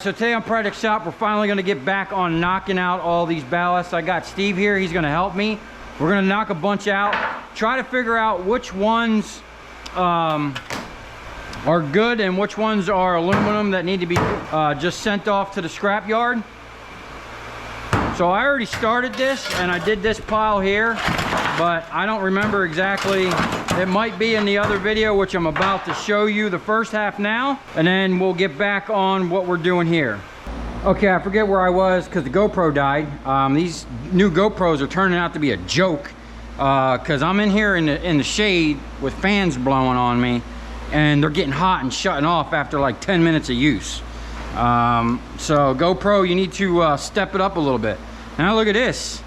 So today on Project Shop, we're finally going to get back on knocking out all these ballasts. I got Steve here. He's going to help me. We're going to knock a bunch out, try to figure out which ones are good and which ones are aluminum that need to be just sent off to the scrap yard. So I already started this and I did this pile here, but I don't remember exactly. It might be in the other video, which I'm about to show you the first half now, and then we'll get back on what we're doing here. Okay, I forget where I was because the GoPro died. These new GoPros are turning out to be a joke because I'm in here in the shade with fans blowing on me, and they're getting hot and shutting off after like 10 minutes of use. So GoPro, you need to step it up a little bit. Now look at this.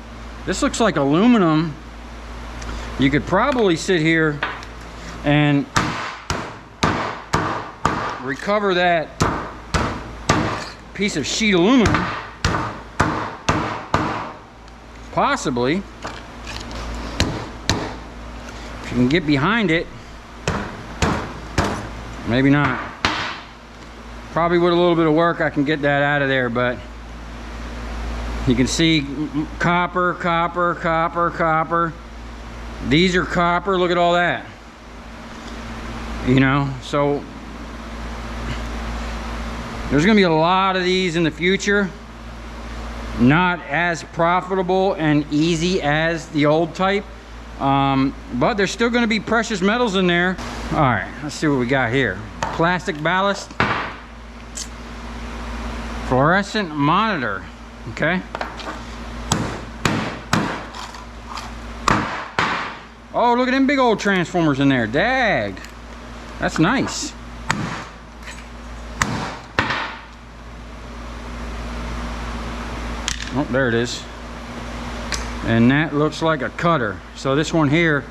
This looks like aluminum. You could probably sit here and recover that piece of sheet aluminum. Possibly. If you can get behind it. Maybe not. Probably with a little bit of work I can get that out of there, but you can see copper, copper, copper, copper. These are copper. Look at all that. You know, so there's gonna be a lot of these in the future. Not as profitable and easy as the old type, but there's still gonna be precious metals in there. All right, let's see what we got here. Plastic ballast. Fluorescent monitor. Okay. Oh, look at them big old transformers in there. Dag. That's nice. Oh, there it is. And that looks like a cutter. So this one here,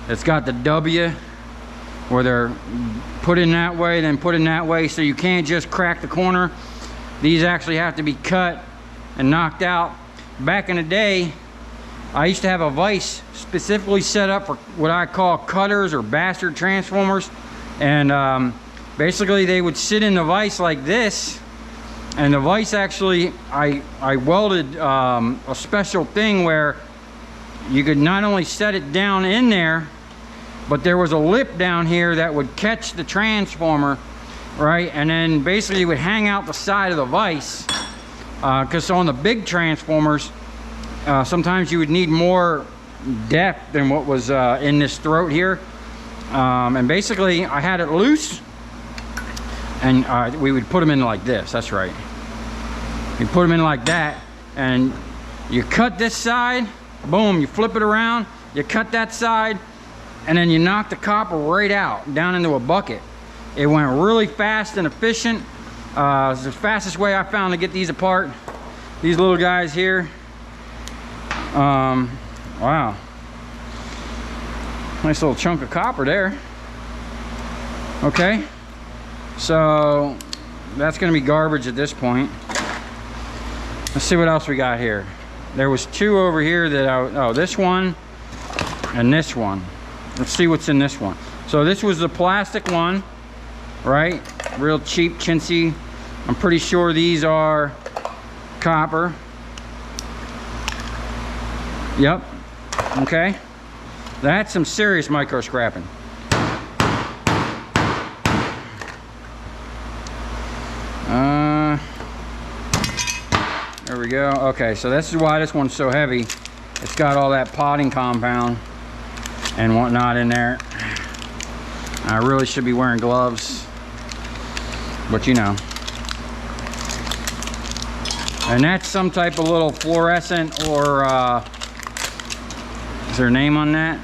it's got the W where they're put in that way, then put in that way. So you can't just crack the corner. These actually have to be cut and knocked out. Back in the day, I used to have a vise specifically set up for what I call cutters or bastard transformers. And basically they would sit in the vise like this. And the vise actually, I welded a special thing where you could not only set it down in there, but there was a lip down here that would catch the transformer, right? And then basically it would hang out the side of the vise. Because on the big transformers, sometimes you would need more depth than what was in this throat here. And basically I had it loose, and we would put them in like this. That's right. You put them in like that, and you cut this side, boom, you flip it around, you cut that side, and then you knock the copper right out down into a bucket. It went really fast and efficient. It's the fastest way I found to get these apart. These little guys here. Wow. Nice little chunk of copper there. Okay. So that's gonna be garbage at this point. Let's see what else we got here. There was two over here that oh, this one and this one. Let's see what's in this one. So this was the plastic one, right? Real cheap, chintzy. I'm pretty sure these are copper. Yep. Okay. That's some serious micro scrapping. There we go. Okay, so this is why this one's so heavy. It's got all that potting compound and whatnot in there. I really should be wearing gloves, but you know. And that's some type of little fluorescent, or is there a name on that?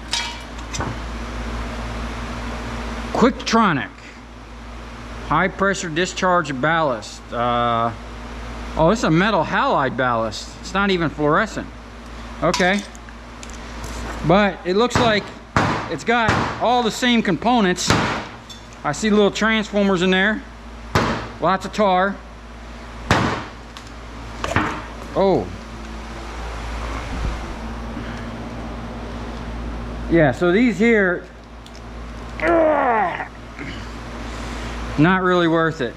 Quicktronix. High pressure discharge ballast. Oh, this is a metal halide ballast. It's not even fluorescent. Okay. But it looks like it's got all the same components. I see little transformers in there. Lots of tar. Oh. Yeah, so these here, not really worth it.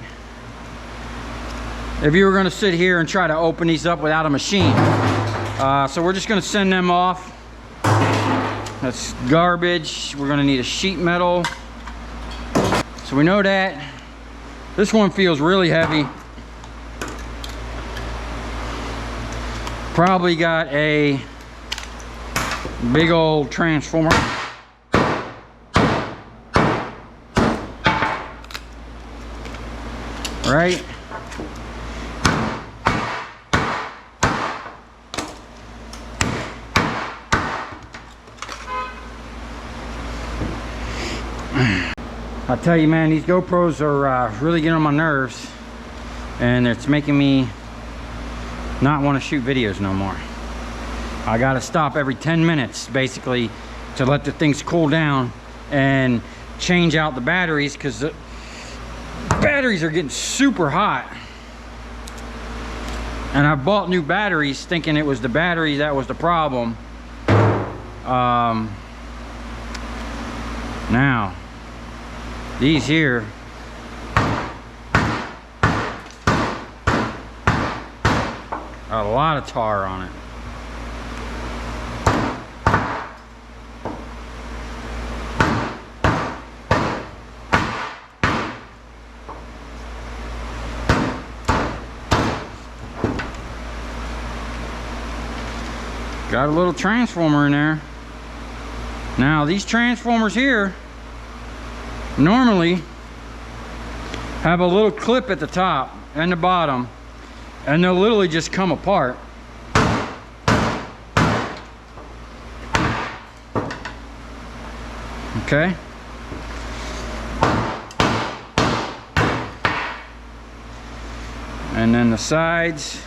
if you were going to sit here and try to open these up without a machine. So we're just going to send them off. That's garbage. We're going to need a sheet metal. So we know that. This one feels really heavy. Probably got a big old transformer. Right? I tell you, man, these GoPros are really getting on my nerves, and it's making me not want to shoot videos no more. I gotta stop every 10 minutes basically to let the things cool down and change out the batteries, because the batteries are getting super hot. And I bought new batteries thinking it was the battery that was the problem. Now these here, a lot of tar on it. Got a little transformer in there. Now these transformers here normally have a little clip at the top and the bottom, and they'll literally just come apart. Okay. And then the sides.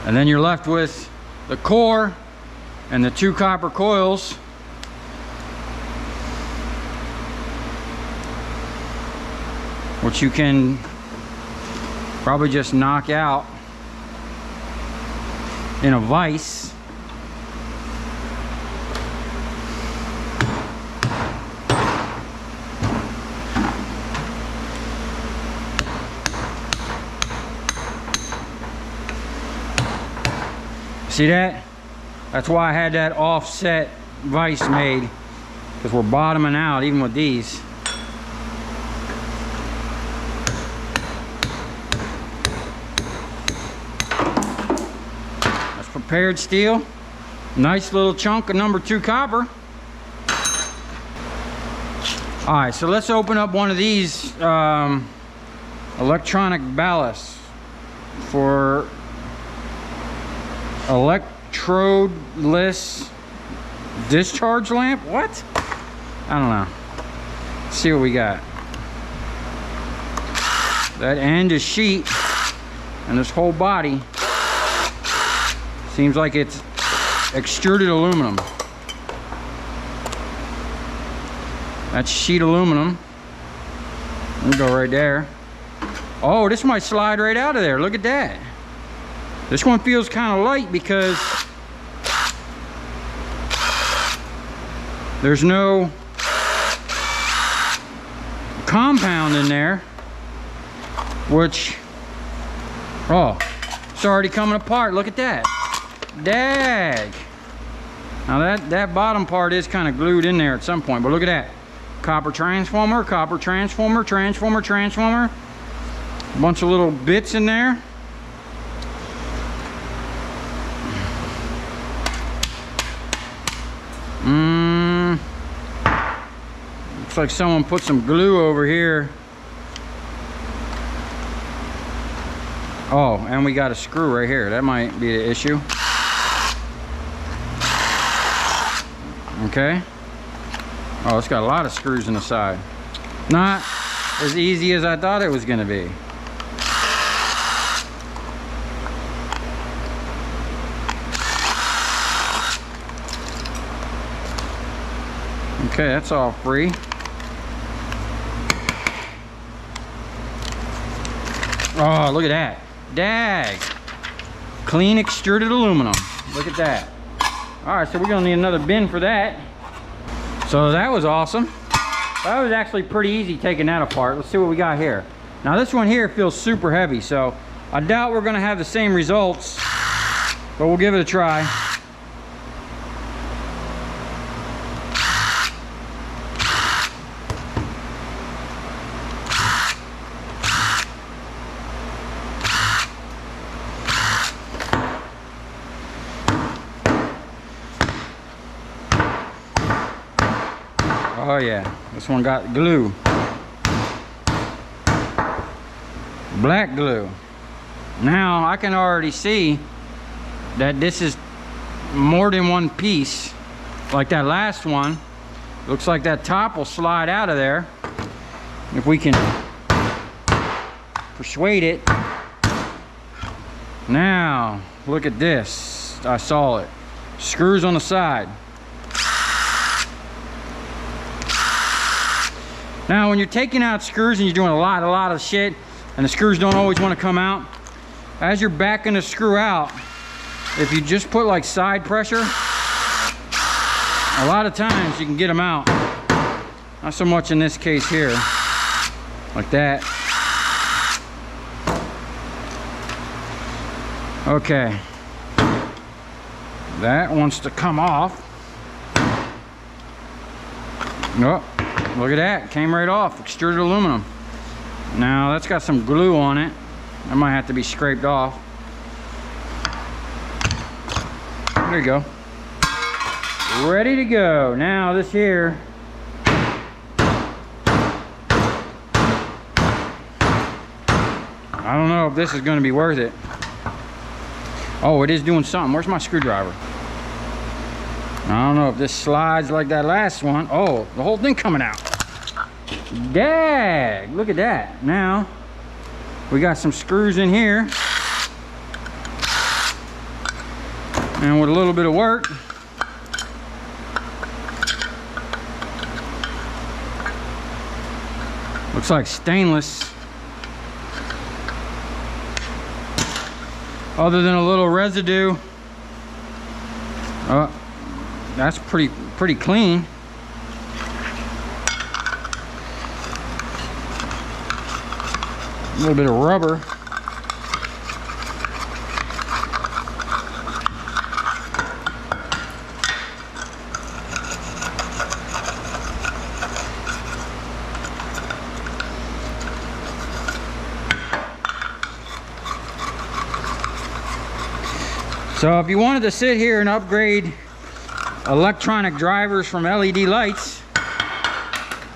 And then you're left with the core and the 2 copper coils. Which you can probably just knock out in a vise. See that? That's why I had that offset vise made, because we're bottoming out even with these. That's prepared steel. Nice little chunk of number 2 copper. All right, so let's open up one of these electronic ballasts for electrodeless discharge lamp. What? I don't know. Let's see what we got. That end is sheet, and this whole body seems like it's extruded aluminum. That's sheet aluminum. We'll go right there. Oh, this might slide right out of there. Look at that. This one feels kind of light because there's no compound in there, which, oh, it's already coming apart. Look at that. Dag. Now that bottom part is kind of glued in there at some point, but look at that. Copper transformer, transformer. A bunch of little bits in there. Looks like someone put some glue over here. Oh, and we got a screw right here. That might be the issue. Okay. Oh, it's got a lot of screws in the side. Not as easy as I thought it was going to be. Okay, that's all free. Oh, look at that. Dag. Clean extruded aluminum. Look at that. All right, so we're gonna need another bin for that. So that was awesome. That was actually pretty easy taking that apart. Let's see what we got here. Now this one here feels super heavy, so I doubt we're gonna have the same results, but we'll give it a try. Oh yeah, this one got glue. Black glue. Now I can already see that this is more than one piece like that last one. Looks like that top will slide out of there if we can persuade it. Now look at this. I saw it. Screws on the side. Now when you're taking out screws and you're doing a lot of shit and the screws don't always want to come out, as you're backing the screw out, if you just put like side pressure, a lot of times you can get them out. Not so much in this case here, like that. Okay, that wants to come off. Oh. Look at that, came right off, extruded aluminum. Now that's got some glue on it. That might have to be scraped off. There you go. Ready to go. Now this here, I don't know if this is gonna be worth it. Oh, it is doing something. Where's my screwdriver? I don't know if this slides like that last one. Oh, the whole thing coming out. Dag, look at that. Now, we got some screws in here. And with a little bit of work, looks like stainless. Other than a little residue. That's pretty clean. A little bit of rubber. So if you wanted to sit here and upgrade electronic drivers from LED lights,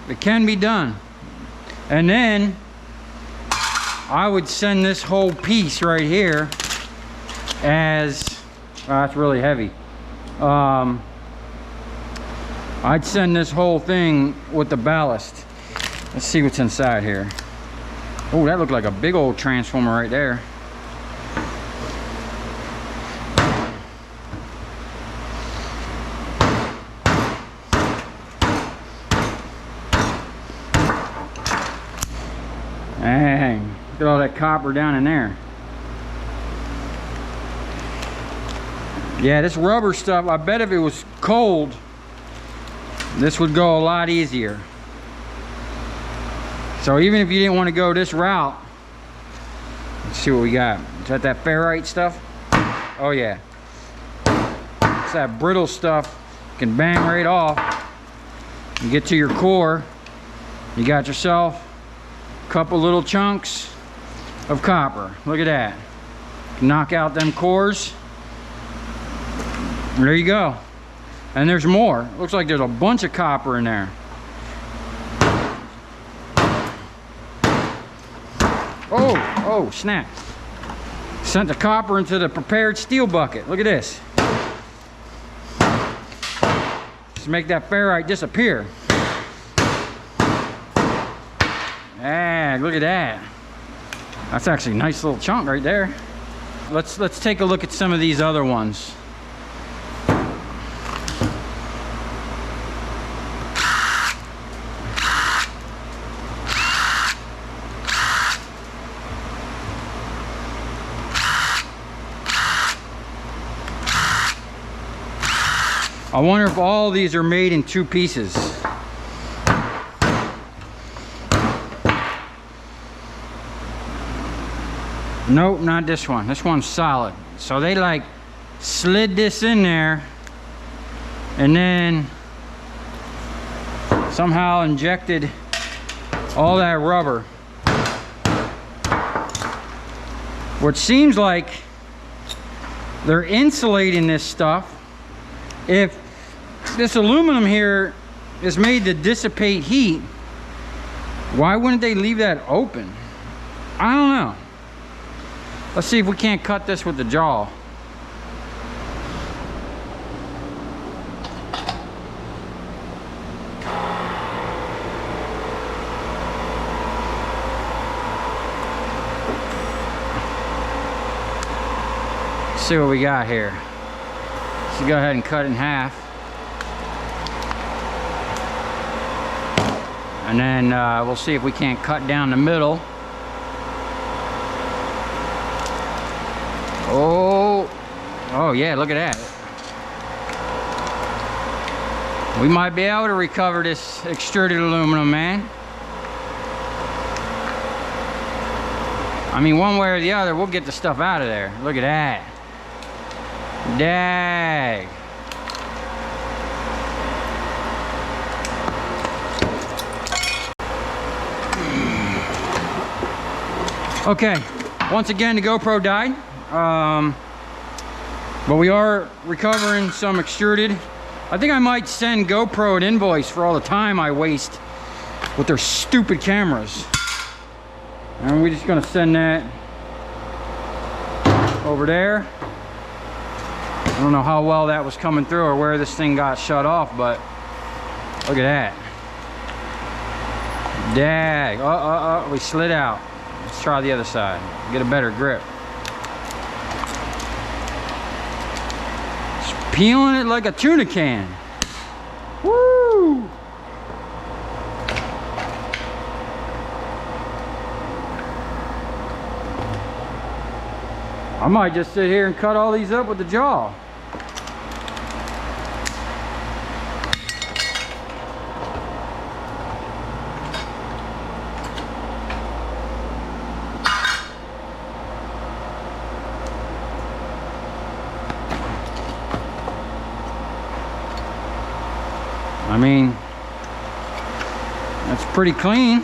it can be done. And then I would send this whole piece right here as, that's really heavy. I'd send this whole thing with the ballast. Let's see what's inside here. Oh, that looked like a big old transformer right there. Dang, look at all that copper down in there. Yeah, this rubber stuff, I bet if it was cold, this would go a lot easier. So even if you didn't want to go this route, let's see what we got. Is that ferrite stuff? Oh yeah. It's that brittle stuff. You can bang right off. You get to your core, you got yourself couple little chunks of copper. Look at that. Knock out them cores. There you go. And there's more. Looks like there's a bunch of copper in there. Oh snap. Sent the copper into the prepared steel bucket. Look at this. Just make that ferrite disappear. Look at that. That's actually a nice little chunk right there. Let's take a look at some of these other ones. I wonder if all these are made in two pieces. Nope, not this one. This one's solid. So they like slid this in there and then somehow injected all that rubber, which seems like they're insulating this stuff. If this aluminum here is made to dissipate heat, why wouldn't they leave that open? I don't know. Let's see if we can't cut this with the jaw. See what we got here. So go ahead and cut it in half, and then we'll see if we can't cut down the middle. Oh yeah, look at that. We might be able to recover this extruded aluminum, man. I mean, one way or the other, we'll get the stuff out of there. Look at that. Dag. Okay, once again the GoPro died, but we are recovering some extruded. I think I might send GoPro an invoice for all the time I waste with their stupid cameras. And we're just gonna send that over there. I don't know how well that was coming through or where this thing got shut off, but look at that. Dag. We slid out. Let's try the other side. Get a better grip. Just peeling it like a tuna can. Woo! I might just sit here and cut all these up with the jaw. I mean, that's pretty clean.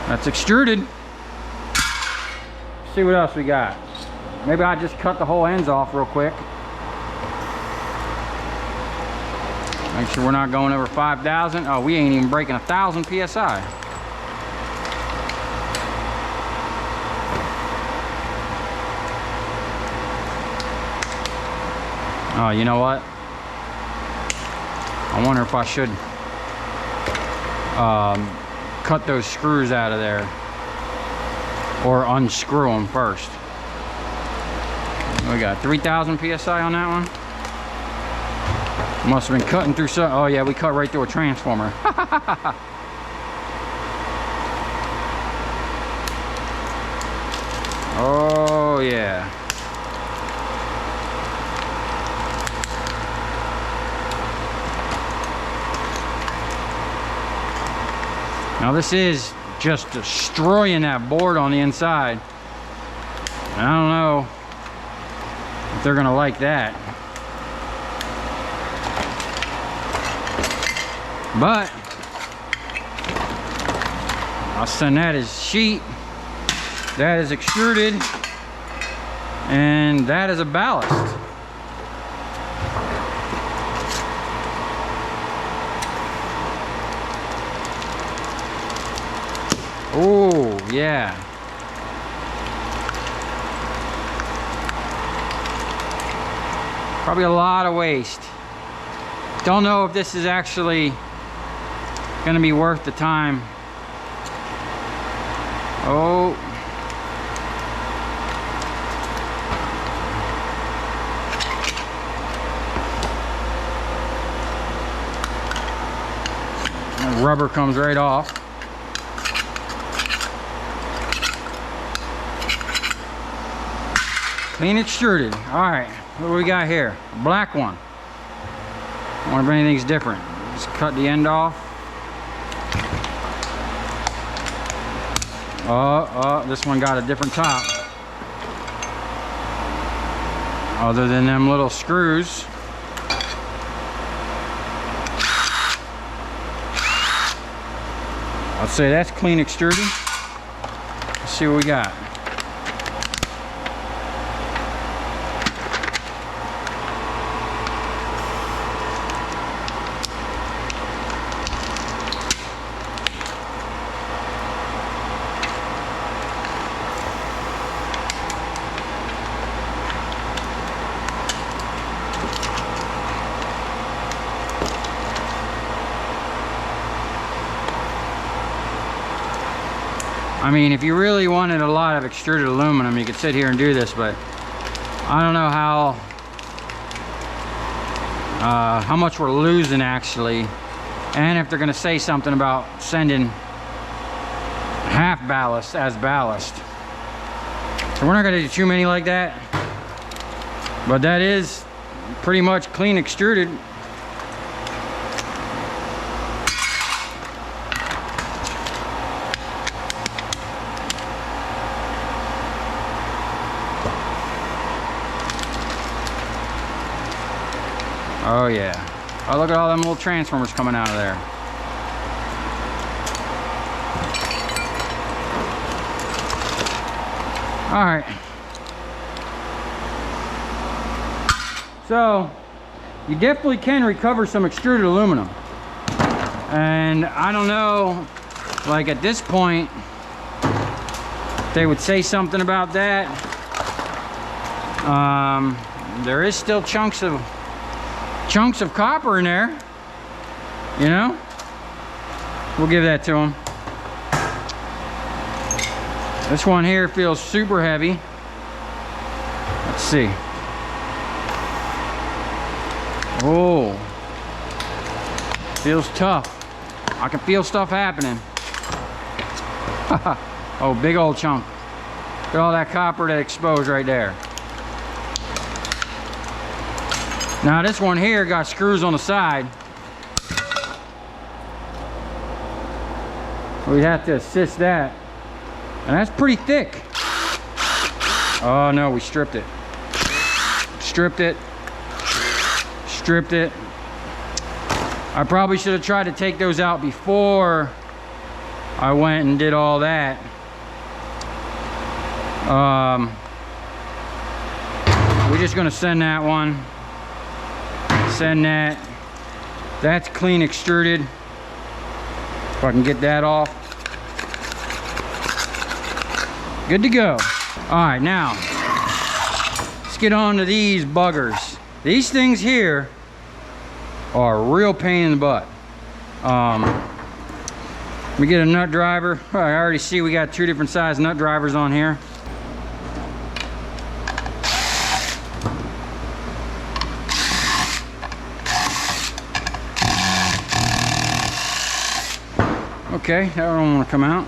That's extruded. See what else we got. Maybe I just cut the whole ends off real quick. Make sure we're not going over 5,000. Oh, we ain't even breaking 1,000 PSI. Oh, you know what? I wonder if I should cut those screws out of there or unscrew them first. We got 3,000 PSI on that one. Must have been cutting through some. Oh yeah, we cut right through a transformer. Oh yeah. Now this is just destroying that board on the inside. I don't know if they're gonna like that. But I'll send that as sheet, that is extruded, and that is a ballast. Oh, yeah. Probably a lot of waste. Don't know if this is actually gonna be worth the time. Oh. The rubber comes right off. Clean extruded. All right, what do we got here? Black one. I wonder if anything's different. Just cut the end off. Oh, this one got a different top. Other than them little screws. I'd say that's clean extruded. Let's see what we got. I mean, if you really wanted a lot of extruded aluminum, you could sit here and do this, but I don't know how much we're losing actually, and if they're gonna say something about sending half ballast as ballast. So we're not gonna do too many like that, but that is pretty much clean extruded. Oh yeah. Oh, look at all them little transformers coming out of there. All right. So, you definitely can recover some extruded aluminum. And I don't know, like at this point, they would say something about that. There is still chunks of copper in there, you know. We'll give that to them. This one here feels super heavy. Let's see. Oh, feels tough. I can feel stuff happening. Oh, big old chunk. Look at all that copper that exposed right there. Now this one here got screws on the side. We'd have to assist that. And that's pretty thick. Oh no, we stripped it. Stripped it. Stripped it. I probably should have tried to take those out before I went and did all that. We're just gonna send that one. Send that. That's clean extruded. If I can get that off. Good to go. All right, now let's get on to these buggers. These things here are a real pain in the butt. We get a nut driver. I already see we got two different size nut drivers on here. Okay, that don't want to come out.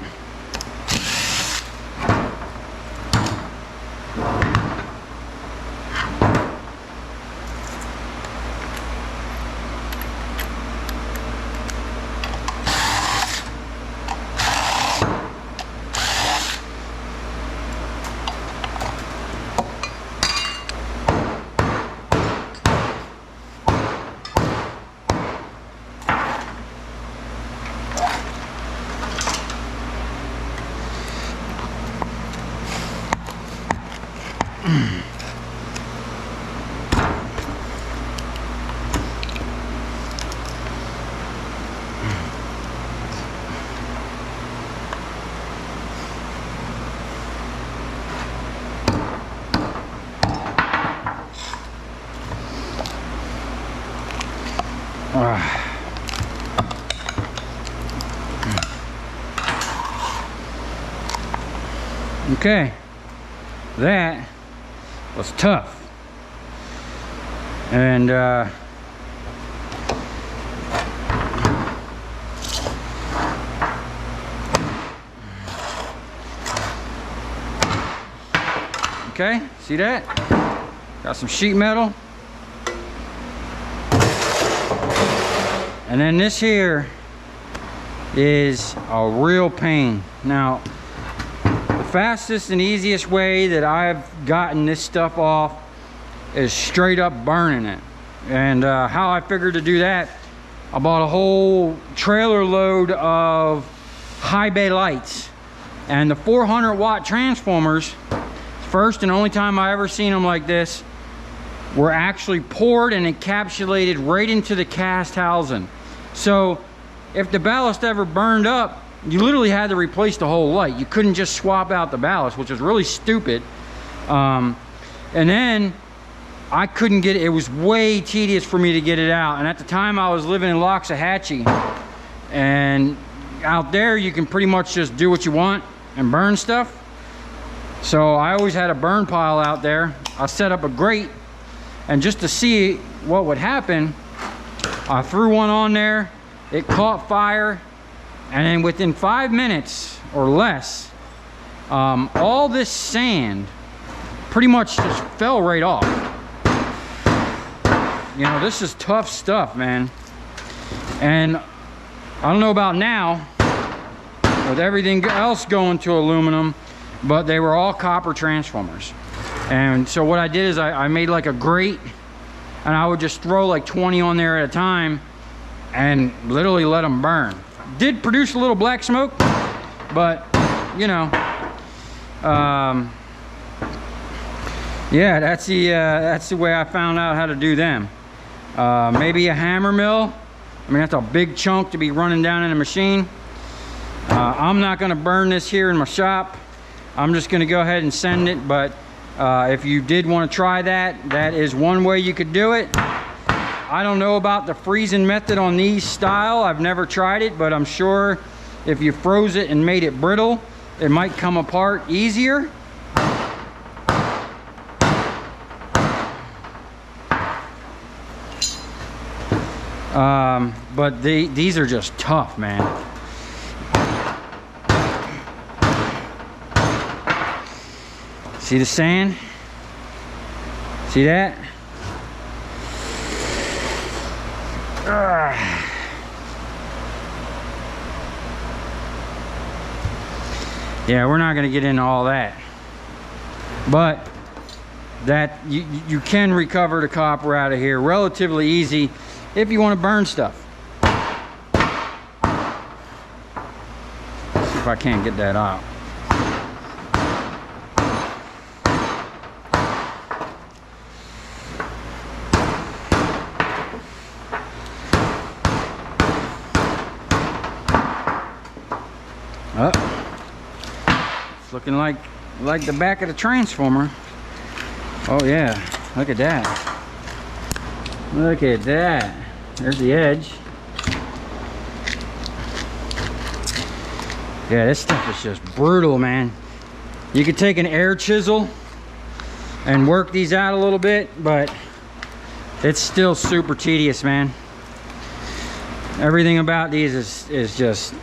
Okay, that was tough. And okay, see that? Got some sheet metal. And then this here is a real pain. Now, fastest and easiest way that I've gotten this stuff off is straight up burning it. And how I figured to do that, I bought a whole trailer load of high bay lights, and the 400 watt transformers, first and only time I ever seen them like this, were actually poured and encapsulated right into the cast housing. So if the ballast ever burned up, you literally had to replace the whole light. You couldn't just swap out the ballast, which was really stupid. And then I couldn't get it. It was way tedious for me to get it out. And at the time I was living in Loxahatchee, and out there you can pretty much just do what you want and burn stuff. So I always had a burn pile out there. I set up a grate, and just to see what would happen, I threw one on there. It caught fire, and then within 5 minutes or less, all this sand pretty much just fell right off. You know, this is tough stuff, man. And I don't know about now with everything else going to aluminum, but they were all copper transformers. And so what I did is I made like a grate, and I would just throw like 20 on there at a time and literally let them burn. Did produce a little black smoke, but you know, yeah, that's the way I found out how to do them. Maybe a hammer mill. I mean, that's a big chunk to be running down in a machine. I'm not gonna burn this here in my shop. I'm just gonna go ahead and send it, but if you did want to try that, that is one way you could do it. I don't know about the freezing method on these style. I've never tried it, but I'm sure if you froze it and made it brittle, it might come apart easier. But these are just tough, man. See the sand? See that? Yeah, we're not going to get into all that, but that you can recover the copper out of here relatively easy if you want to burn stuff. Let's see if I can't get that out. It's looking like the back of the transformer. Oh yeah, look at that. Look at that. There's the edge. Yeah, this stuff is just brutal, man. You could take an air chisel and work these out a little bit, but it's still super tedious, man. Everything about these is just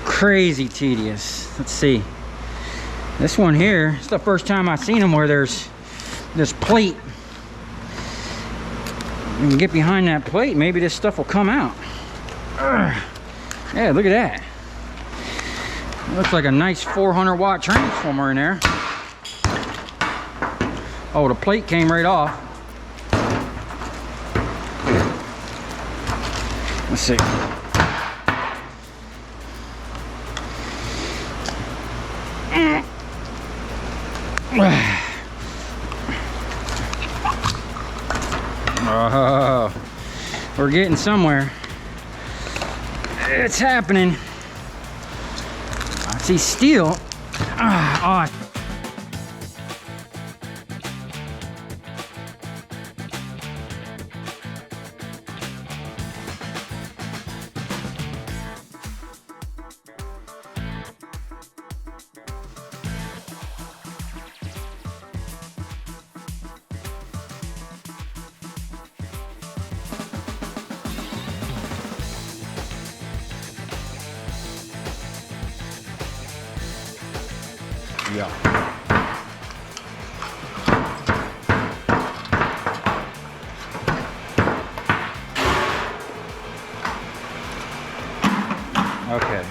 crazy tedious. Let's see. This one here, it's the first time I've seen them where there's this plate. You can get behind that plate, maybe this stuff will come out. Yeah, look at that. It looks like a nice 400 watt transformer in there. Oh, the plate came right off. Let's see. Oh, we're getting somewhere. It's happening. I see steel. Oh. Yeah. Okay.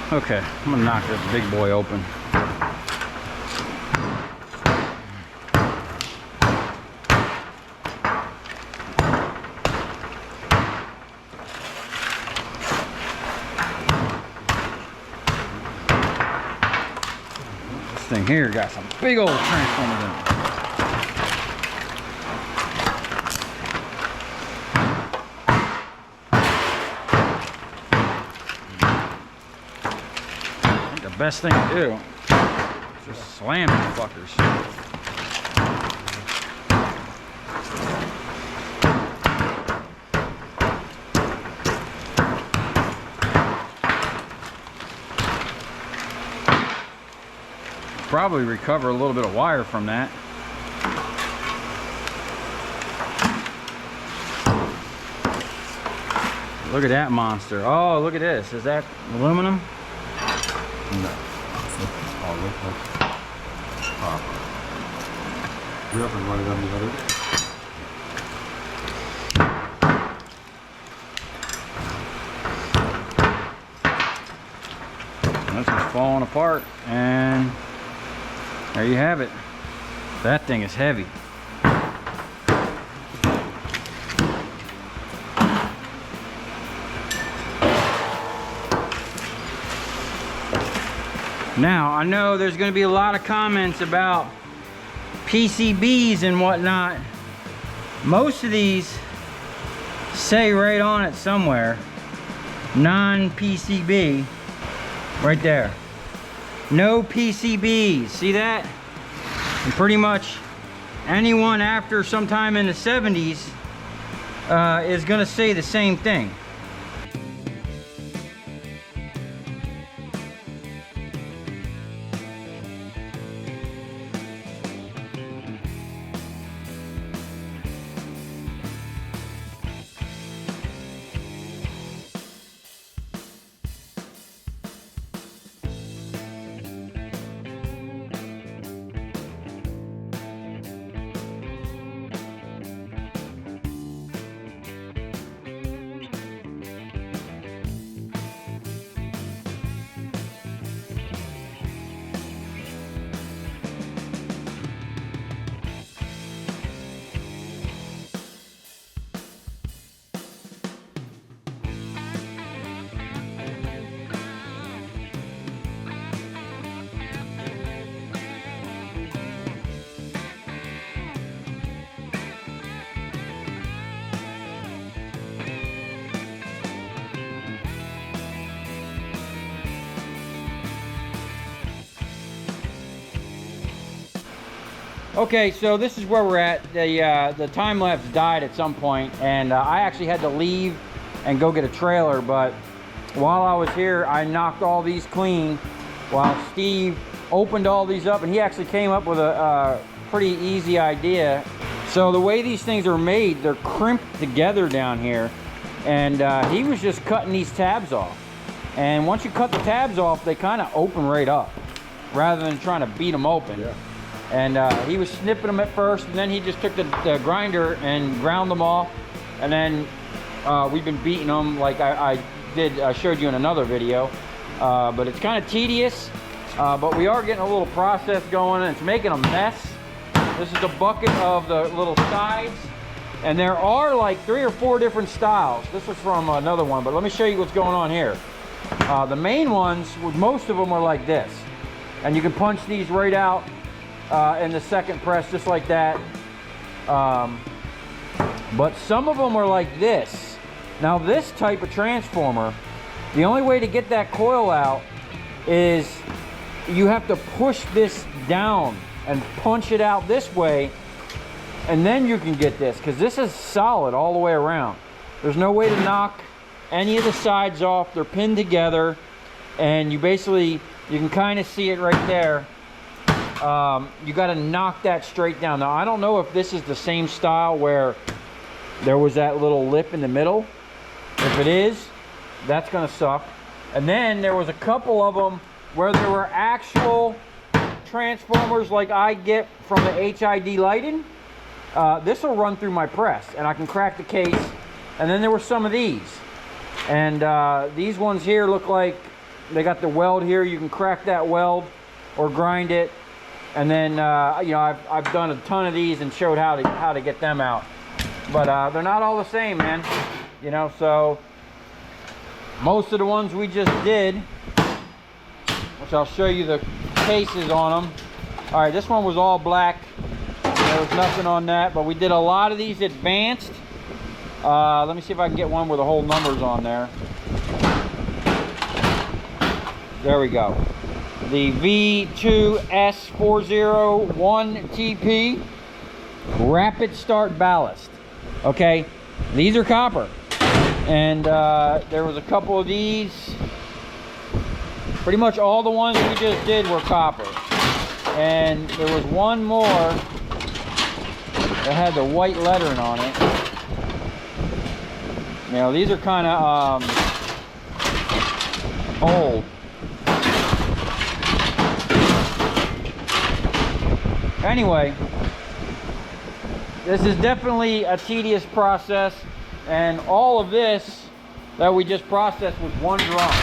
Okay, I'm gonna knock this big boy open. This thing here got some big old transformers in it. The best thing to do is just slam these fuckers. Probably recover a little bit of wire from that. Look at that monster. Oh, look at this. Is that aluminum? No. Oh, look like copper. We up and run it on the other day. This is falling apart, and there you have it. That thing is heavy. Now, I know there's going to be a lot of comments about PCBs and whatnot. Most of these say right on it somewhere, non-PCB, right there. No PCBs, see that? And pretty much anyone after sometime in the 70s is going to say the same thing. Okay, so this is where we're at. The time lapse died at some point, and I actually had to leave and go get a trailer, but while I was here, I knocked all these clean while Steve opened all these up, and he actually came up with a pretty easy idea. So the way these things are made, they're crimped together down here, and he was just cutting these tabs off. And once you cut the tabs off, they kind of open right up rather than trying to beat them open. Yeah. And he was snipping them at first, and then he just took the grinder and ground them off. And then we've been beating them like I showed you in another video. But it's kind of tedious, but we are getting a little process going, and it's making a mess. This is the bucket of the little sides. And there are like 3 or 4 different styles. This was from another one, but let me show you what's going on here. The main ones, most of them are like this. And you can punch these right out in the second press, just like that. But some of them are like this. Now this type of transformer, the only way to get that coil out is you have to push this down and punch it out this way, and then you can get this, because this is solid all the way around. There's no way to knock any of the sides off. They're pinned together, and you can kind of see it right there. You got to knock that straight down. Now I don't know if this is the same style where there was that little lip in the middle. If it is, that's gonna suck. And then there was a couple of them where there were actual transformers like I get from the HID lighting. This will run through my press and I can crack the case. And then there were some of these, and these ones here look like they got the weld here. You can crack that weld or grind it. And then, you know, I've done a ton of these and showed how to get them out. But they're not all the same, man. You know, so most of the ones we just did, which I'll show you the cases on them. All right, this one was all black. There was nothing on that, but we did a lot of these advanced. Let me see if I can get one where the whole number's on there. There we go. The V2S401TP Rapid Start Ballast. Okay, these are copper. And there was a couple of these. Pretty much all the ones we just did were copper. And there was one more that had the white lettering on it. You know, these are kind of old. Anyway, this is definitely a tedious process, and all of this that we just processed was one drum.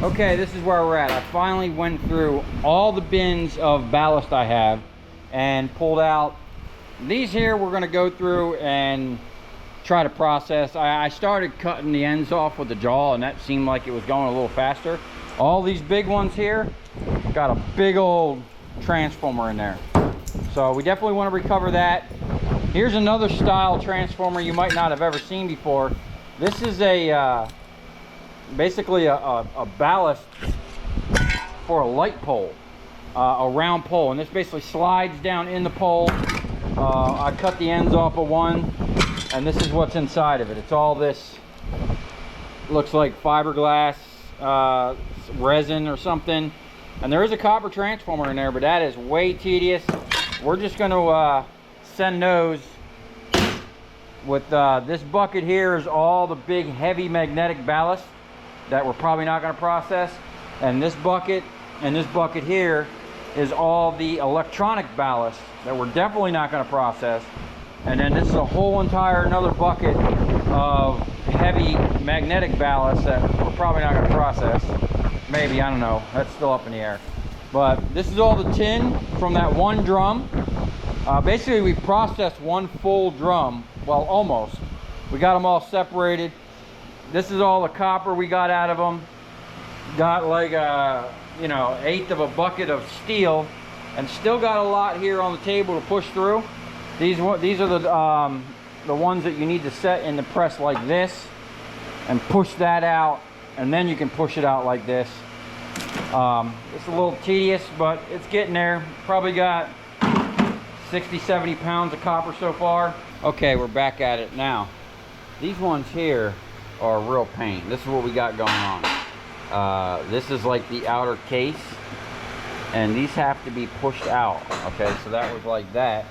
Okay, this is where we're at. I finally went through all the bins of ballast I have and pulled out these here. We're going to go through and try to process. I started cutting the ends off with the jaw, and that seemed like it was going a little faster. All these big ones here got a big old transformer in there, so we definitely want to recover that. Here's another style transformer you might not have ever seen before. This is a basically a ballast for a light pole, a round pole, and this basically slides down in the pole. I cut the ends off of one, and this is what's inside of it. It's all this, looks like fiberglass, resin or something, and there is a copper transformer in there, but that is way tedious. We're just going to send those with this bucket. Here is all the big heavy magnetic ballast that we're probably not going to process, and this bucket and this bucket here is all the electronic ballast that we're definitely not going to process. And then this is a whole entire another bucket of heavy magnetic ballast that we're probably not going to process. Maybe, I don't know, that's still up in the air. But this is all the tin from that one drum. Basically we processed one full drum, well, almost. We got them all separated. This is all the copper we got out of them. Got like a, you know, eighth of a bucket of steel, and still got a lot here on the table to push through. These are the ones that you need to set in the press like this, and push that out, and then you can push it out like this. It's a little tedious, but it's getting there. Probably got 60-70 pounds of copper so far. Okay, we're back at it now. These ones here are a real pain. This is what we got going on. This is like the outer case, and these have to be pushed out. Okay, so that was like that.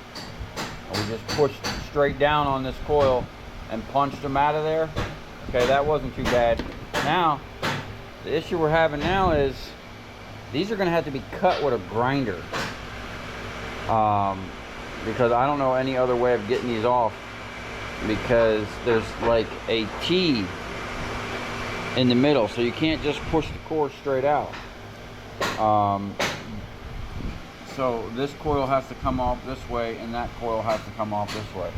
And we just pushed straight down on this coil and punched them out of there. Okay, that wasn't too bad. Now, the issue we're having now is These are gonna have to be cut with a grinder. Because I don't know any other way of getting these off, because there's like a T in the middle, so you can't just push the core straight out. So this coil has to come off this way, and that coil has to come off this way.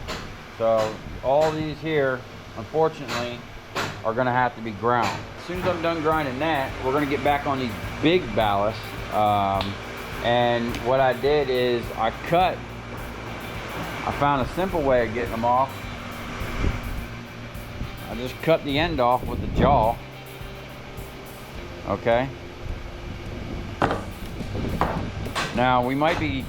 So all these here, unfortunately, are gonna have to be ground. As soon as I'm done grinding that, we're gonna get back on these big ballasts. And what I did is I found a simple way of getting them off. I just cut the end off with the jaw. Okay. Now we might be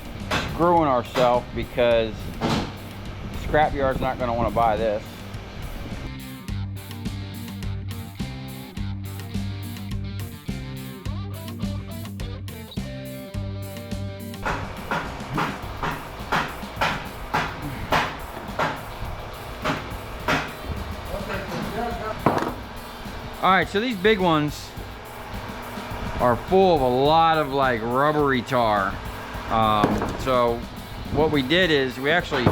screwing ourselves because the scrapyard's not going to want to buy this. All right, so these big ones are full of a lot of like rubbery tar. So what we did is we actually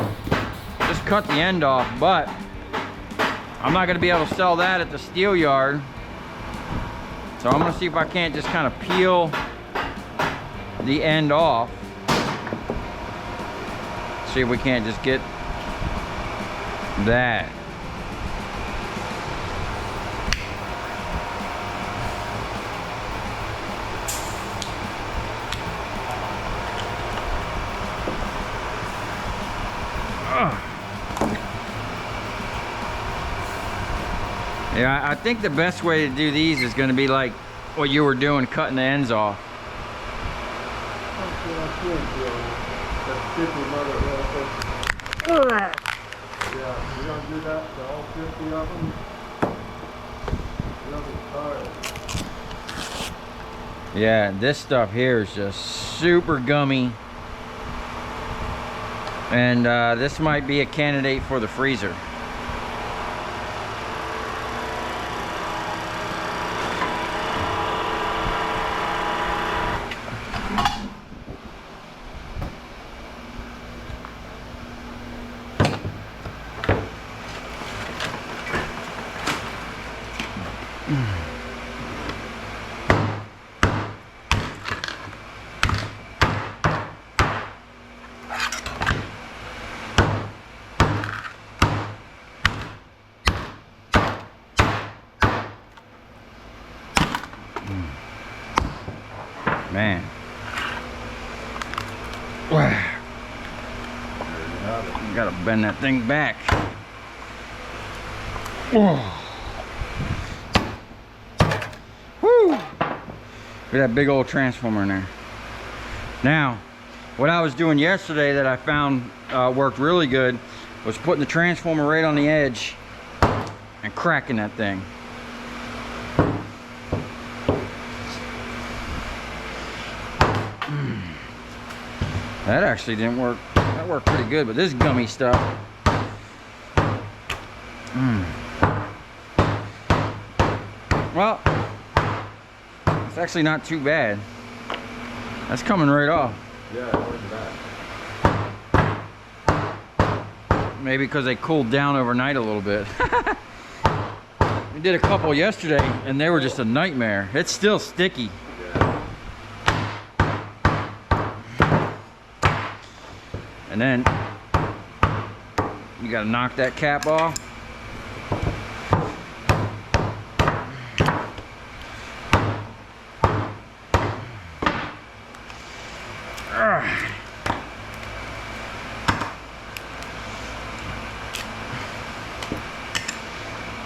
just cut the end off, but I'm not gonna be able to sell that at the steel yard. So I'm gonna see if I can't just kind of peel the end off. See if we can't just get that. Yeah, I think the best way to do these is going to be like what you were doing, cutting the ends off. Yeah, you're gonna do that to all 50 of them? Yeah, this stuff here is just super gummy. And this might be a candidate for the freezer. Man. You gotta bend that thing back. Whoa. Woo! Look at that big old transformer in there. Now, what I was doing yesterday that I found worked really good was putting the transformer right on the edge and cracking that thing. That actually didn't work. That worked pretty good, but this gummy stuff. Well, it's actually not too bad. That's coming right off. Yeah, it wasn't bad. Maybe because they cooled down overnight a little bit. We did a couple yesterday, and they were just a nightmare. It's still sticky. And then you gotta knock that cap off.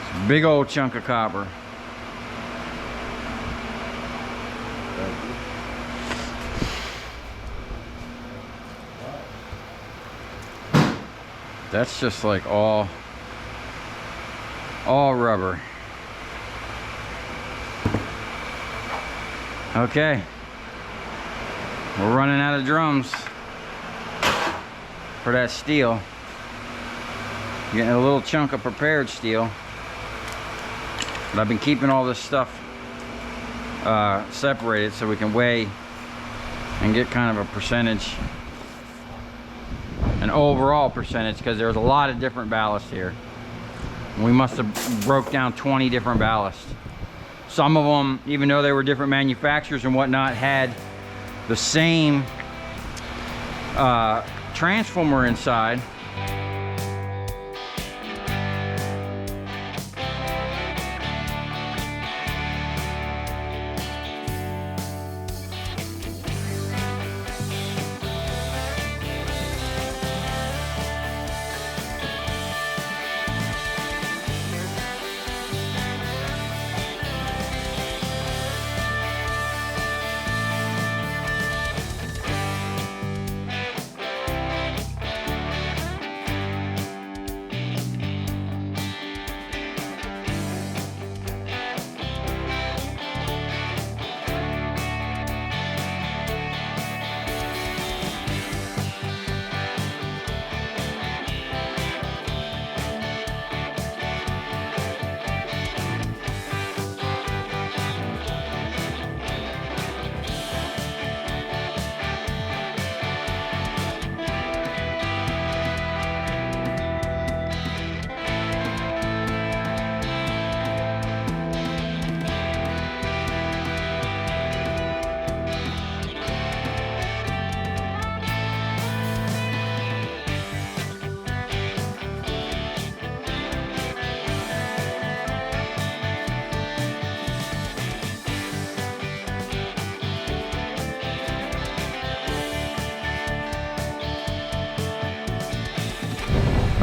It's a big old chunk of copper. That's just like all rubber. Okay, we're running out of drums for that steel. Getting a little chunk of prepared steel, but I've been keeping all this stuff separated so we can weigh and get kind of a percentage, an overall percentage, because there's a lot of different ballast here. We must have broke down 20 different ballasts. Some of them, even though they were different manufacturers and whatnot, had the same transformer inside.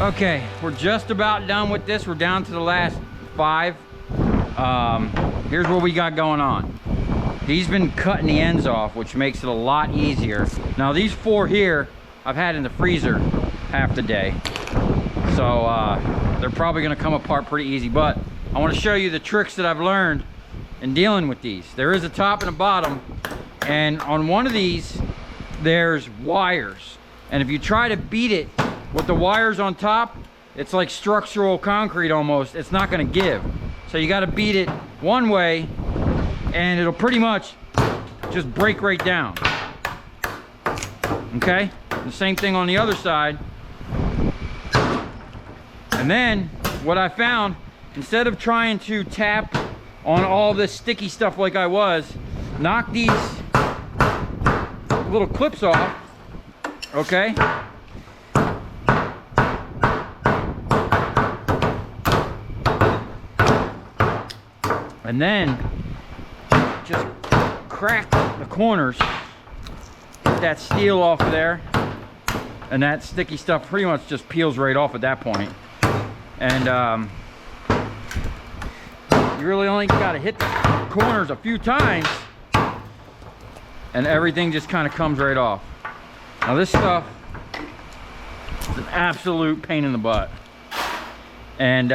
Okay, we're just about done with this. We're down to the last 5. Here's what we got going on. He's been cutting the ends off, which makes it a lot easier. Now these 4 here, I've had in the freezer half the day. So they're probably gonna come apart pretty easy, but I wanna show you the tricks that I've learned in dealing with these. There is a top and a bottom, and on one of these, there's wires. And if you try to beat it with the wires on top, it's like structural concrete almost. It's not gonna give. So you gotta beat it one way and it'll pretty much just break right down. Okay? The same thing on the other side. And then what I found, instead of trying to tap on all this sticky stuff like I was, knock these little clips off, okay? And then just crack the corners, get that steel off of there, and that sticky stuff pretty much just peels right off at that point. And you really only got to hit the corners a few times and everything just kind of comes right off. Now this stuff is an absolute pain in the butt, and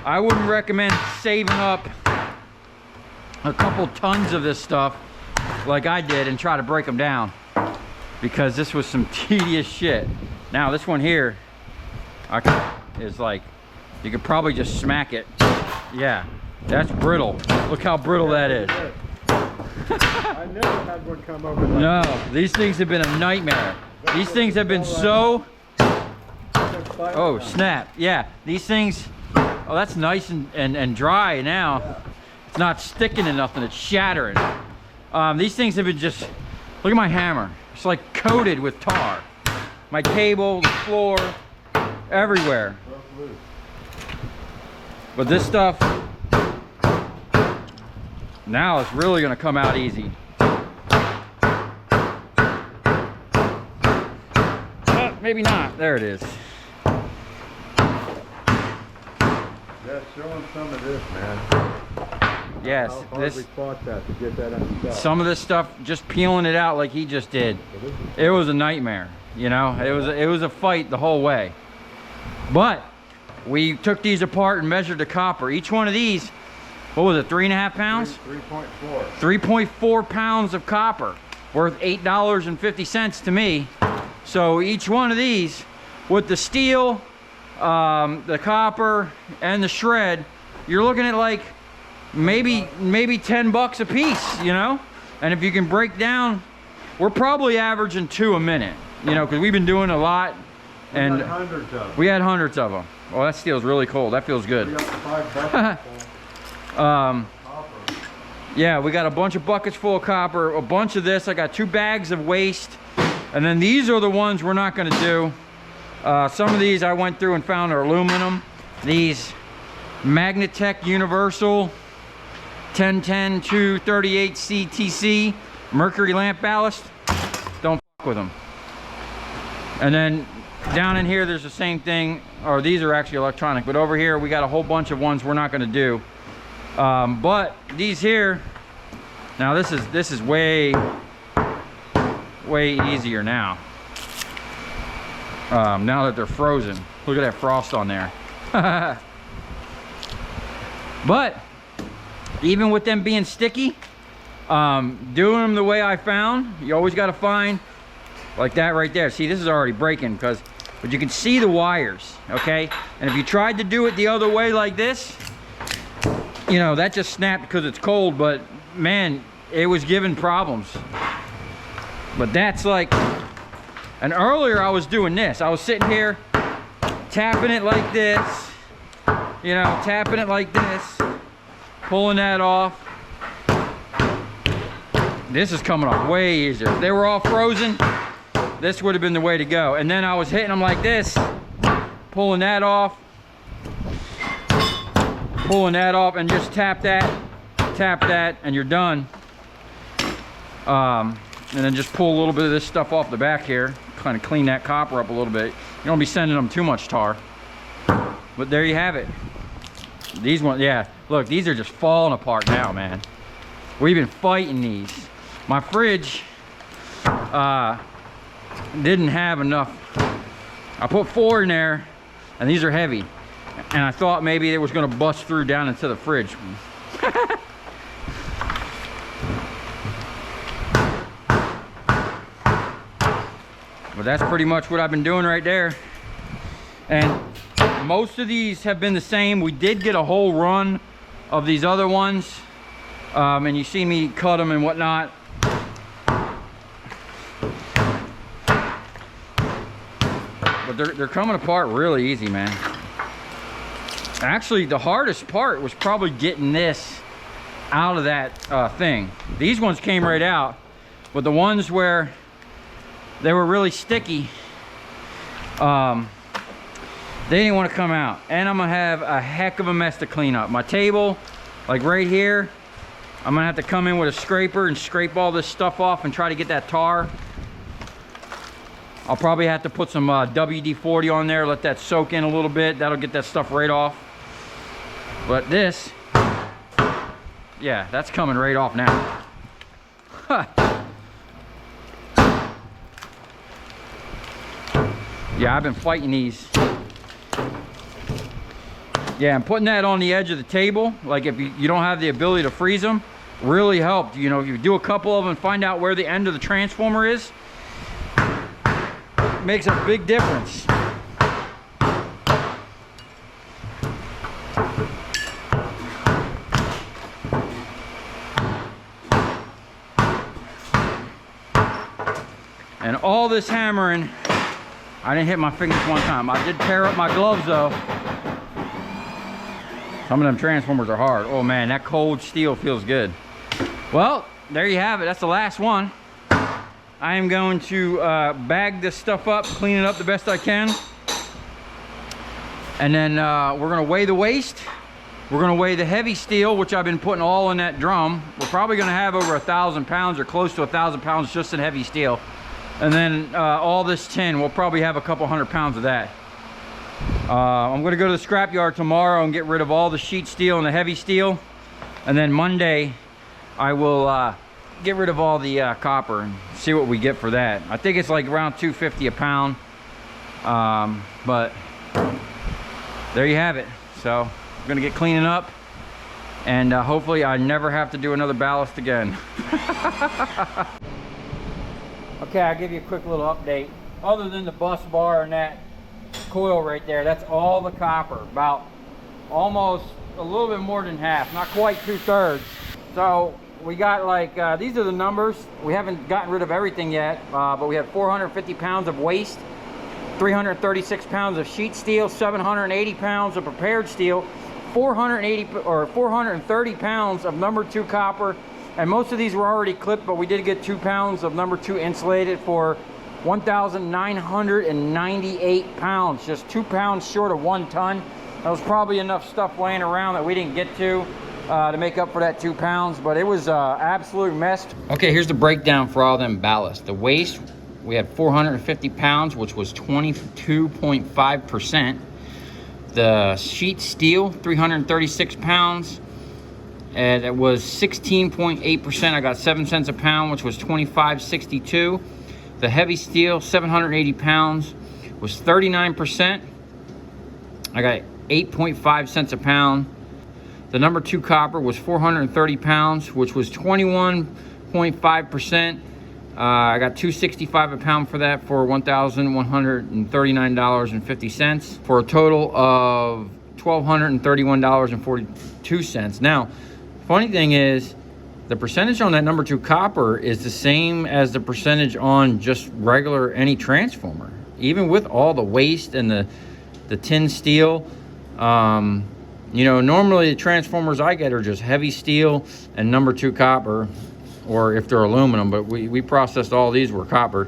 I wouldn't recommend saving up a couple tons of this stuff like I did and try to break them down, because this was some tedious shit. Now this one here is like, you could probably just smack it. Yeah, that's brittle. Look how brittle that is. I never had one come over like No, these things have been a nightmare. These things have been so... Oh, snap. Yeah, these things... Oh, that's nice and dry now. Yeah. It's not sticking to nothing, it's shattering. These things have been just, look at my hammer. It's like coated with tar. My table, the floor, everywhere. But this stuff, now it's really gonna come out easy. Maybe not, there it is. Yeah, showing some of this, man. Yes, How hard we fought that to get that on the top. some of this stuff, just peeling it out like he just did, it was a nightmare. You know, it was a fight the whole way. But we took these apart and measured the copper. Each one of these, what was it, 3.5 pounds? 3.4. 3.4 pounds of copper, worth $8.50 to me. So each one of these, with the steel, the copper, and the shred, you're looking at like maybe 10 bucks a piece, you know? And if you can break down, we're probably averaging 2 a minute, you know, because we've been doing a lot. And we had hundreds of them. We had hundreds of them. Oh, that steel's really cold. That feels good. We got 5 buckets full. Copper. Yeah, we got a bunch of buckets full of copper, a bunch of this. I got 2 bags of waste. And then these are the ones we're not gonna do. Some of these I went through and found are aluminum. These Magnatech Universal 1010 238 CTC mercury lamp ballast. Don't fuck with them. And then down in here there's the same thing, or these are actually electronic, but over here we got a whole bunch of ones we're not going to do. But these here, now this is way easier now. Now that they're frozen. Look at that frost on there. But even with them being sticky, doing them the way I found, you always got to find like that right there. See, this is already breaking but you can see the wires, okay? And if you tried to do it the other way like this, you know, that just snapped because it's cold, but man, it was giving problems. But that's like, and earlier I was doing this. I was sitting here tapping it like this, you know, tapping it like this, pulling that off. This is coming off way easier. If they were all frozen, this would have been the way to go. And then I was hitting them like this, pulling that off, and just tap that, and you're done. And then just pull a little bit of this stuff off the back here, kind of clean that copper up a little bit. You don't be sending them too much tar. But there you have it. These ones, yeah, look, these are just falling apart now, man. We've been fighting these. My fridge didn't have enough. I put 4 in there, and these are heavy. And I thought maybe it was gonna bust through down into the fridge. But that's pretty much what I've been doing right there. And most of these have been the same. We did get a whole run of these other ones. And you see me cut them and whatnot. But they're coming apart really easy, man. Actually, the hardest part was probably getting this out of that thing. These ones came right out, but the ones where they were really sticky, they didn't want to come out. And I'm gonna have a heck of a mess to clean up. My table, like right here, I'm gonna have to come in with a scraper and scrape all this stuff off and try to get that tar. I'll probably have to put some WD-40 on there, let that soak in a little bit. That'll get that stuff right off. But this, yeah, that's coming right off now. Yeah, I've been fighting these. Yeah, and putting that on the edge of the table, like if you don't have the ability to freeze them, really helped. You know, if you do a couple of them and find out where the end of the transformer is, makes a big difference. And all this hammering, I didn't hit my fingers one time. I did tear up my gloves though. Some of them transformers are hard. Oh man, that cold steel feels good. Well, there you have it. That's the last one. I am going to bag this stuff up, clean it up the best I can. And then we're gonna weigh the waste. We're gonna weigh the heavy steel, which I've been putting all in that drum. We're probably gonna have over 1,000 pounds or close to 1,000 pounds just in heavy steel. And then all this tin, we'll probably have a couple 100 pounds of that. I'm gonna go to the scrapyard tomorrow and get rid of all the sheet steel and the heavy steel. And then Monday, I will get rid of all the copper and see what we get for that. I think it's like around $2.50 a pound. But there you have it. So I'm gonna get cleaning up, and hopefully I never have to do another ballast again. Okay, I'll give you a quick little update. Other than the bus bar and that coil right there, that's all the copper. About almost a little bit more than half, not quite 2/3. So we got like, these are the numbers. We haven't gotten rid of everything yet, but we have 450 pounds of waste, 336 pounds of sheet steel, 780 pounds of prepared steel, 430 pounds of number 2 copper, and most of these were already clipped, but we did get 2 pounds of number 2 insulated for 1,998 pounds, just 2 pounds short of 1 ton. That was probably enough stuff laying around that we didn't get to make up for that 2 pounds, but it was absolute mess. Okay, here's the breakdown for all them ballast. The waste, we had 450 pounds, which was 22.5%. The sheet steel, 336 pounds, and it was 16.8%. I got 7 cents a pound, which was 25.62. The heavy steel, 780 pounds, was 39%. I got 8.5 cents a pound. The number 2 copper was 430 pounds, which was 21.5%. I got $2.65 a pound for that for $1,139.50 for a total of $1,231.42. Now, funny thing is, the percentage on that number 2 copper is the same as the percentage on just regular any transformer. Even with all the waste and the tin steel, you know, normally the transformers I get are just heavy steel and number 2 copper, or if they're aluminum, but we processed all these were copper.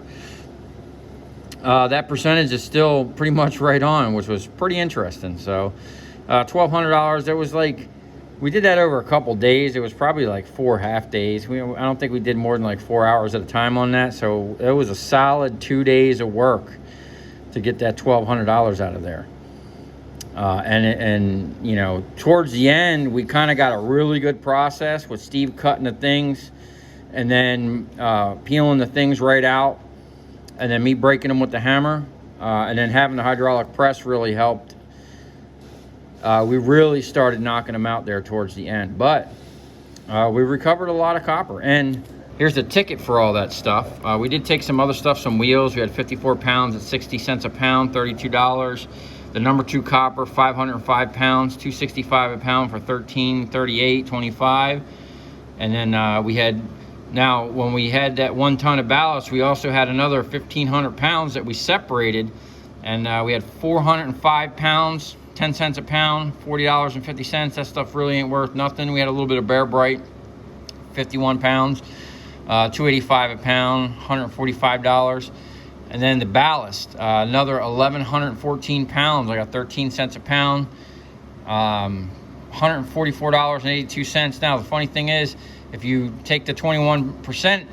That percentage is still pretty much right on, which was pretty interesting. So $1,200, that was like, we did that over a couple days. It was probably like 4 half days. I don't think we did more than like 4 hours at a time on that. So it was a solid 2 days of work to get that $1,200 out of there. And you know, towards the end, we kind of got a really good process with Steve cutting the things and then peeling the things right out, and then me breaking them with the hammer, and then having the hydraulic press really helped. We really started knocking them out there towards the end, but we recovered a lot of copper. And here's the ticket for all that stuff. We did take some other stuff, some wheels. We had 54 pounds at 60 cents a pound, $32. The number 2 copper, 505 pounds, $2.65 a pound for $13.38.25. And then we had, now when we had that 1 ton of ballast, we also had another 1,500 pounds that we separated, and we had 405 pounds, 10 cents a pound, $40.50. That stuff really ain't worth nothing. We had a little bit of Bear Bright, 51 pounds, $2.85 a pound, $145. And then the ballast, another 1,114 pounds. I got 13 cents a pound, $144.82. Now, the funny thing is, if you take the 21%,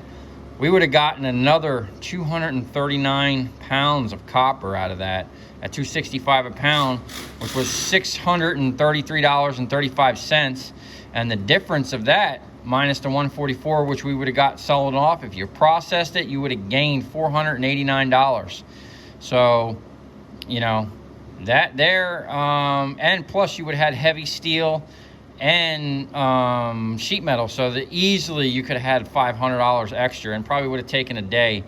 we would have gotten another 239 pounds of copper out of that at $2.65 a pound, which was $633.35. And the difference of that, minus the 144, which we would have got selling off, if you processed it, you would have gained $489. So, you know, that there, and plus you would have had heavy steel and sheet metal, so that easily you could have had $500 extra, and probably would have taken a day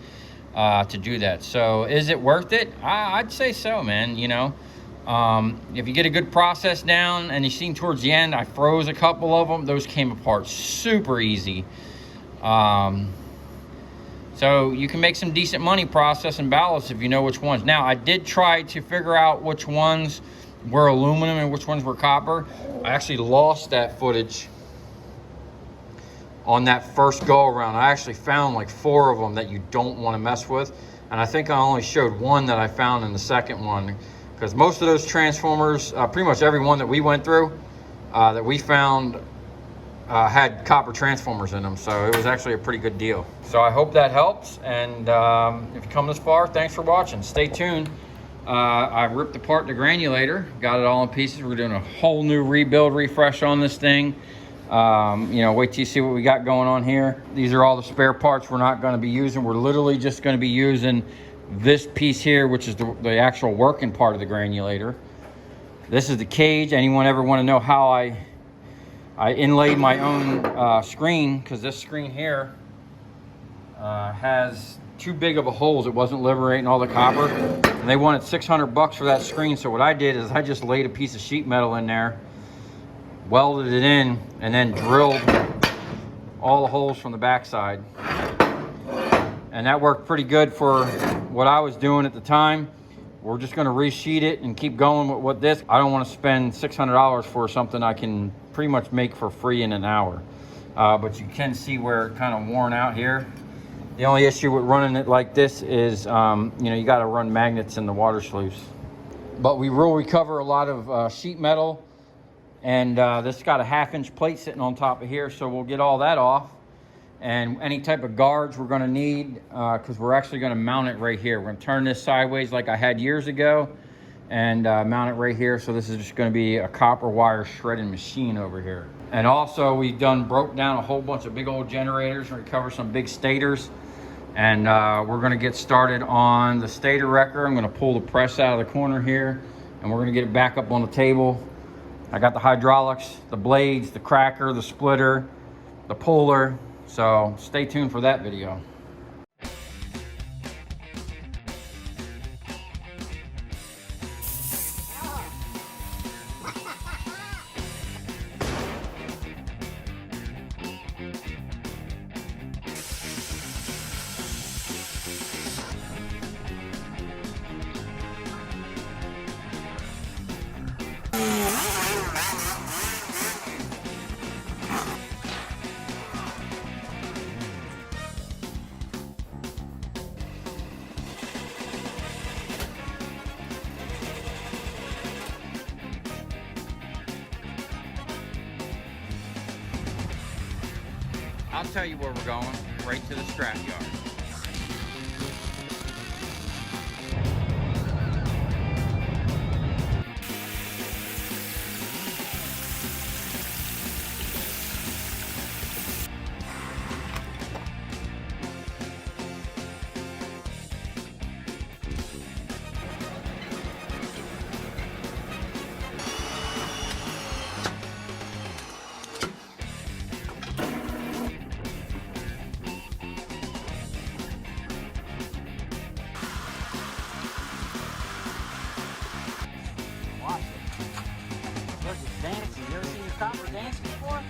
to do that. So is it worth it? I'd say so, man. You know, if you get a good process down, and you seen towards the end I froze a couple of them, those came apart super easy. So you can make some decent money processing ballasts if you know which ones. Now, I did try to figure out which ones were aluminum and which ones were copper. I actually lost that footage on that first go around. I actually found like 4 of them that you don't want to mess with, and I think I only showed 1 that I found in the second one, because most of those transformers, pretty much every one that we went through, that we found, had copper transformers in them. So it was actually a pretty good deal. So I hope that helps, and if you come this far, thanks for watching. Stay tuned. I ripped apart the granulator, got it all in pieces. We're doing a whole new rebuild, refresh on this thing. You know, wait till you see what we got going on here. These are all the spare parts we're not going to be using. We're literally just going to be using this piece here, which is the actual working part of the granulator. This is the cage. Anyone ever want to know how I inlaid my own screen? Because this screen here has too big of a holes. It wasn't liberating all the copper, and they wanted $600 for that screen. So what I did is I just laid a piece of sheet metal in there, welded it in, and then drilled all the holes from the backside. And that worked pretty good for what I was doing at the time. We're just gonna resheet it and keep going with this. I don't wanna spend $600 for something I can pretty much make for free in an hour. But you can see where it kind of worn out here. The only issue with running it like this is, you know, you gotta run magnets in the water sluice. But we will recover a lot of sheet metal, and this got a 1/2-inch plate sitting on top of here, so we'll get all that off. And any type of guards we're gonna need, because we're actually gonna mount it right here. We're gonna turn this sideways like I had years ago and mount it right here. So this is just gonna be a copper wire shredding machine over here. And also we've broke down a whole bunch of big old generators and recover some big stators. And we're gonna get started on the stator wrecker. I'm gonna pull the press out of the corner here, and we're gonna get it back up on the table. I got the hydraulics, the blades, the cracker, the splitter, the puller. So stay tuned for that video. I'll tell you where we're going, right to the scrap yard. Dancing. You ever seen your copper dance before?